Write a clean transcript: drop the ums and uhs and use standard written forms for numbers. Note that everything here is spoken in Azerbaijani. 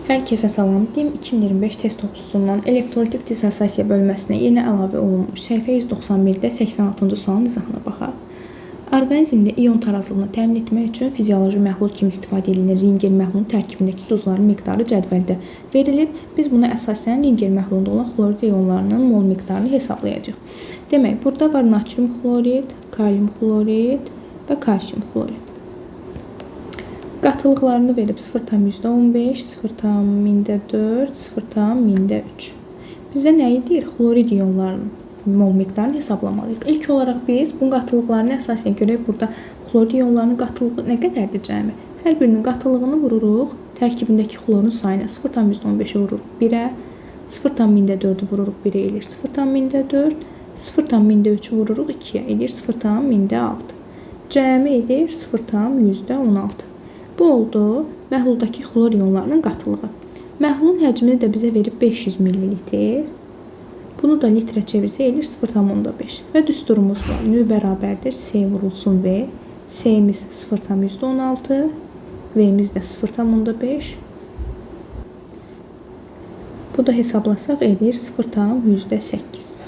Hər kəsə salam. DİM 2025 test toplusundan elektrolitik dissosiasiya bölməsinə yeni əlavə olunmuş səhifə 191-də 86-cı sualın izahına baxaq. Orqanizmdə ion tarazlığını təmin etmək üçün fizioloji məhlul kimi istifadə edilir. Ringer məhlulun tərkibindəki duzların miqdarı cədvəldə verilib. Biz buna əsasən ringer məhlulunda olan xlorid ionlarının mol miqdarını hesablayacağıq. Demək, burada var natrium xlorid, kalium xlorid və kalsium xlorid. Qatılıqlarını verib 0,15, 0,4, 0,3. Bizə nəyi deyir? Xlorid ionlarının mol miqdarını hesablamalıyıq. İlk olaraq biz bu qatılıqlarını əsasən görək. Burada xlorid ionlarının qatılığı nə qədərdir cəmi? Hər birinin qatılığını vururuq. Tərkibindəki xlorun sayına 0,15-i vururuq 1-ə, 0,4-ü vururuq 1-ə eləyir 0,4, 0,3-ü vururuq 2-yə eləyir 0,6. Cəmi edir 0,16. Bu oldu məhluldakı xlor ionlarının qatılığı. Məhlulun həcmini də bizə verib 500 ml. Bunu da litrə çevirsə eləyir 0,5. Və düsturumuz var. Nü bərabərdir S vurulsun V. S-imiz 0,16. V-imiz də 0,5. Bu da hesablasaq eləyir 0,8.